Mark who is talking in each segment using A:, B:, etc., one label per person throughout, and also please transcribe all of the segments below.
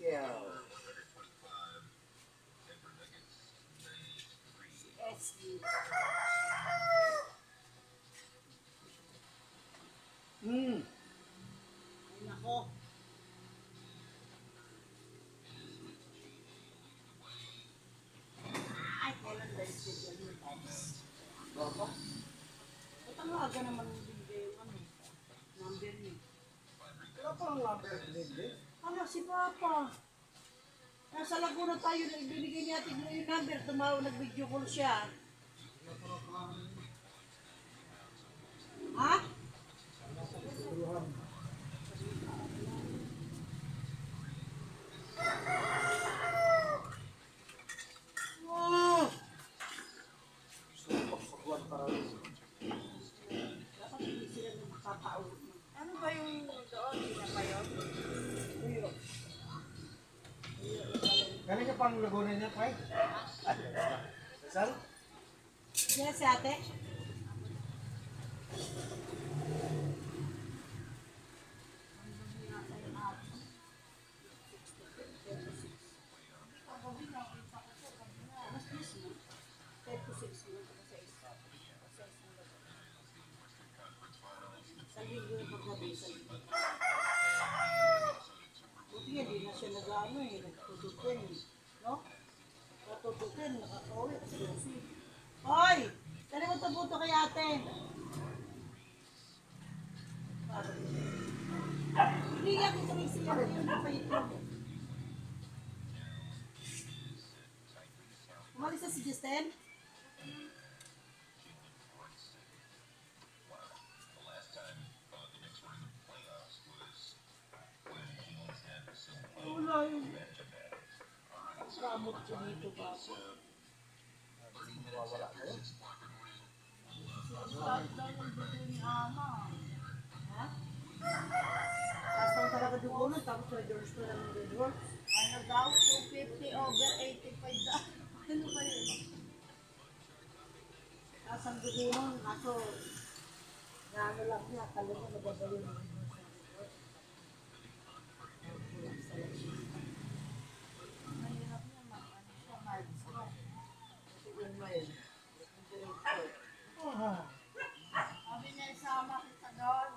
A: Pacquiao.
B: SG.
A: Hmm.
B: Ay, nako. Ay, kailan ba yung schedule niyo, Pops?
A: Baka?
B: Ba't ang aga naman binigay yung ano, number niyo?
A: Wala pa ang number hindi.
B: Ano, si Papa? Nasa Laguna tayo na ibinigay niya atin yung number, tumawag, nag-video call siya. Ha? Oh!
A: Pagsabuan para rin.
B: Dapat hindi sila nagpapauwi.
C: Ano ba yung doon? Pinapayon?
B: Uyo.
A: Galing ka pang Laguna niya, Pai? Saan?
B: Sila si ate? Mas bis mo? 36 mo. Sa libo yung paggabi sa libo. Buti nga, di na siya nag-ano eh, nagtututin. No? Natututin, nakakauwi. Hoy! Tali mo tabuto kay ate. Hindi nga kung Tracy yan, yun na pa ito. Umalis na si Justin? Wala yung ramot ko dito pa ako.
A: Mawawala kayo?
C: Start daw yung dugo ni Ama.
B: Ha? Tapos lang talaga dugunan, tapos may doors pa lang ng doors.
C: Ano daw? 250 over 85 daw. Ano ba yun?
B: Tapos ang dugunan, kaso naano lang niya, talaga nababalo ng
C: Mahirap niya ano siya, miles ko.
B: yun mo yun.
C: Sabi niya, isama kita doon.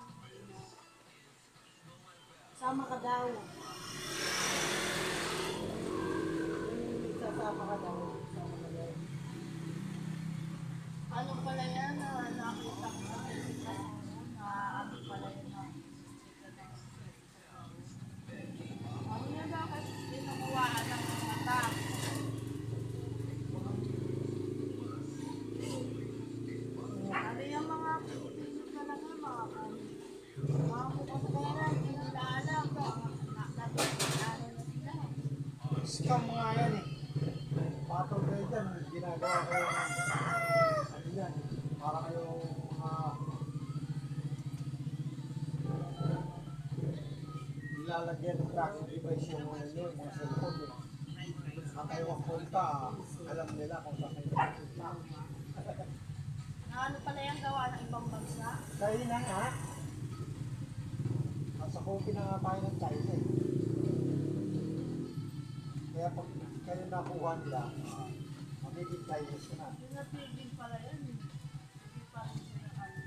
B: Sama ka daw. Sasama ka daw. Sama ka daw.
C: Ano pala yan? Nakita ko na ano pala yan? Ano niya bakit kinukuhaan ng mga mata? Ano yung mga Pilipino talaga, mga mukhang pera, hindi nila alam. Nakakilala na sila.
A: Scam nga yan eh. Patol kayo dyan, ginagawa kayo ng ano yan, para kayo mga nilalagyan ng tracking device yung mga yun, mga cellphone yun. At kayo magpunta, alam nila kung saan kayo magpunta.
C: Na ano pala yung gawa ng ibang bansa?
A: China nga. At sa copy na nga tayo ng China eh. Kaya pag kayo nakuha nila, magiging Chinese na.
C: Pinatigil pala yan. Hindi pa rin sila ano.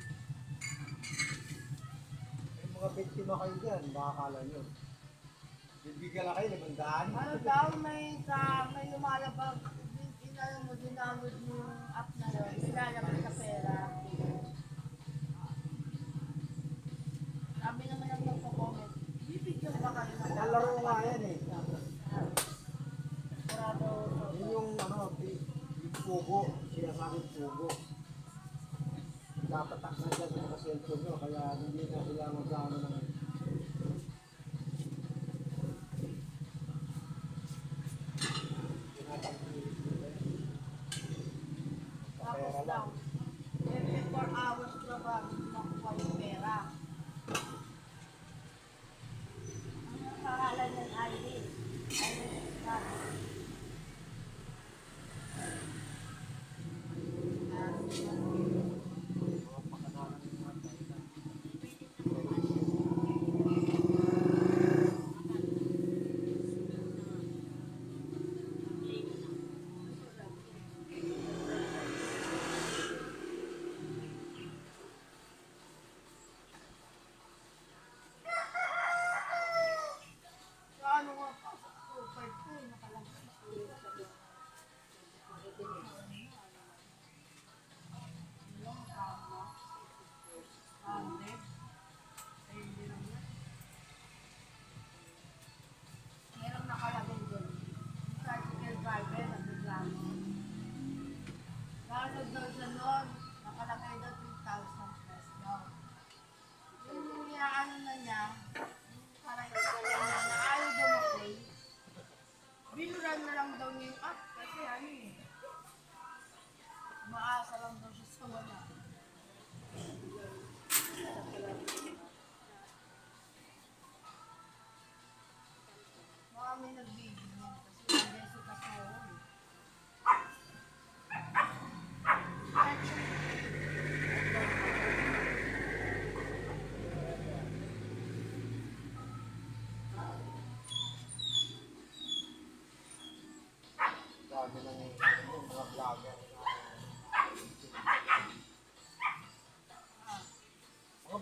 A: Yung mga biktima kayo dyan, makakala nyo. Bibigyan na kayo, 500.
C: Ano daw, may lumalabag, inano mo, dinaload mo yung app na yun, ilalabas sa pera. Sabi naman ang magpo-comment, bibigyan ba kayo ng
A: Nalaro nga yan eh.
C: Sarado.
A: Yun yung ano, yung pugo, sinasabing pugo. Dapat taksan dyan sa mga cellphone nyo, kaya hindi na sila magkano ng
C: Tapos
A: pera
C: daw,
A: lang.
C: every 4 hours na ba makuha yung pera? Ano ang pangalan ng ID? ID card.
A: Mga pakananan ng mga tayo.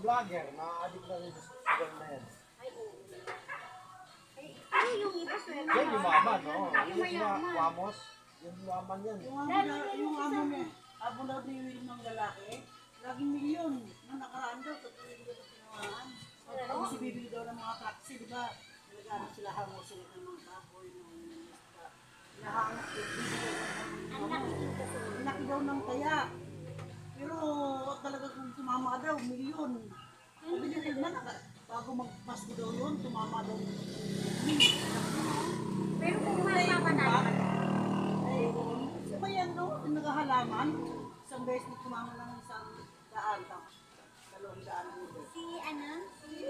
A: vlogger, na-addict na rin sa sugal na yan.
C: Ay, oo. Ay, yung iba swerte.
A: Yan yung maman, no?
C: Yung
A: Yung
C: mayaman.
A: wamos, yung waman yan.
B: Yung amo niya, abo na ni Will ng lalaki, laging milyon. Nung nakaraan daw, tatuloy daw sa pinawaan. Tapos si bibili daw ng mga taxi, di ba? Nalagaan sila hango sila ng mga baboy, ng isda. Nahangot yung bibili daw ng
C: Ang nakikita sa
B: Ang laki daw ng taya. Pero talaga kung tumama daw, milyon. Sabi niya na, bago magpasko daw yun, tumama daw.
C: Pero kung malaman natin,
B: Ay, ba yan no? Yung naghahalaman, isang beses na tumama lang isang daan, tapos 200 dito.
C: si ano,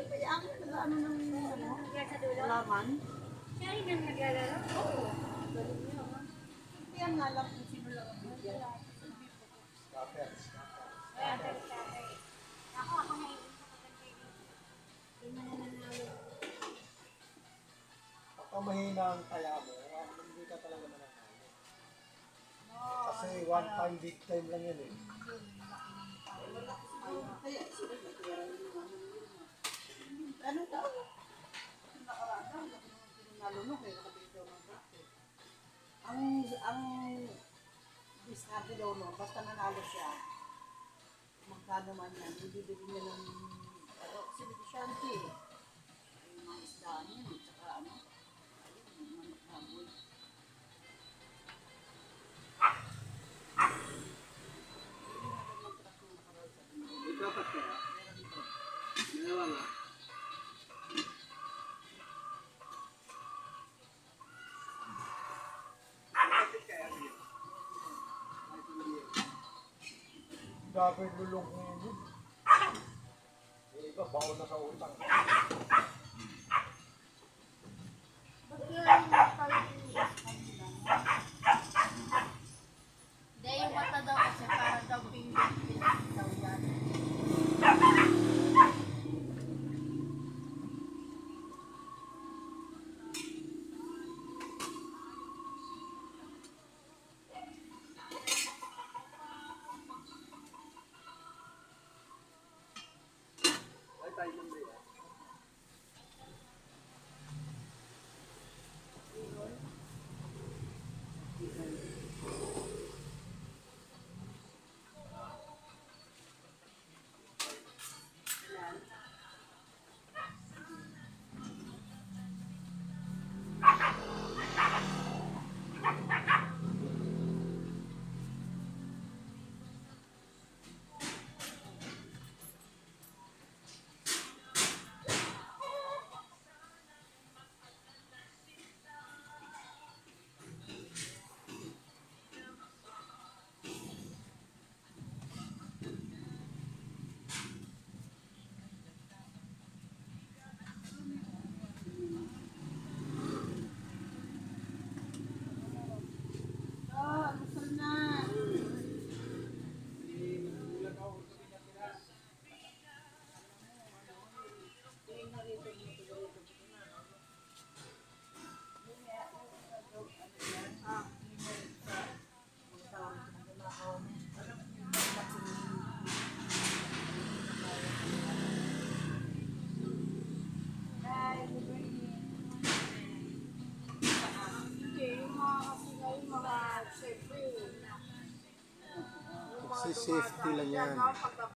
B: Kaya ang nag-ano ng ano,
C: nangyari sa dulo,
B: halaman.
C: siya rin ang naglalaro. Oo.
B: Kaya nga lang kung sino lang ang bigyan.
A: Scatters.
C: Ako na iisa kapag hindi mo na nanalo.
A: Kapag mahina ang taya mo, hindi ka talaga mananalo. Kasi one time, big time lang yan eh.
B: Kaya sila nagkira yung ano daw? Nakaraan daw, nalunok eh, nakabili daw ng bracket. Ang discard daw no, basta nanalo siya, magkano man yan, bibili niya ng sinisyante eh. Ay, mga isdaan yun, at saka ano, ayun, manok baboy.
D: Dapat kaya? Dalawa nga.
A: Dapat lulong ko yun. Yung iba, baon na sa utang.
C: Hindi, yung mata daw kasi para daw pink daw yan.
D: Ay, tayo ng break.
B: Gusto na.
C: Hindi, yung mga kasi ngayon mga siyempre.
A: Kasi safety lang yan.
C: Pag